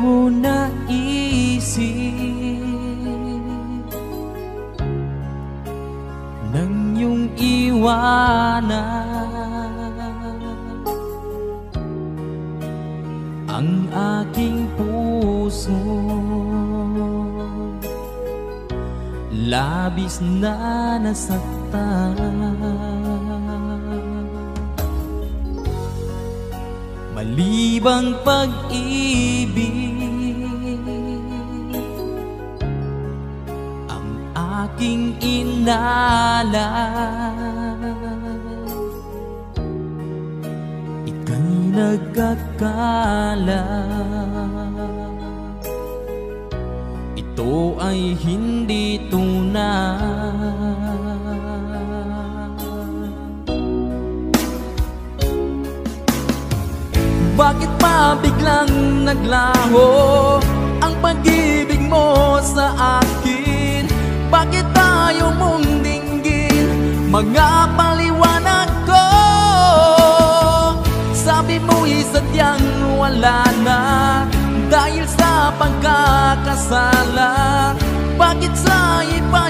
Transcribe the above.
ko naisip nang iyong iwanan ang aking puso, labis na nasaktan. Malibang pag-ibig ang aking inalan, ika'y nagkakala. Ito ay hindi tunay. Bakit pa biglang naglaho ang pag-ibig mo sa akin? Bakit tayo mong dinggin mga paliwanag ko? Sabi mo'y sadyang wala na dahil sa pagkakasala. Bakit sa iba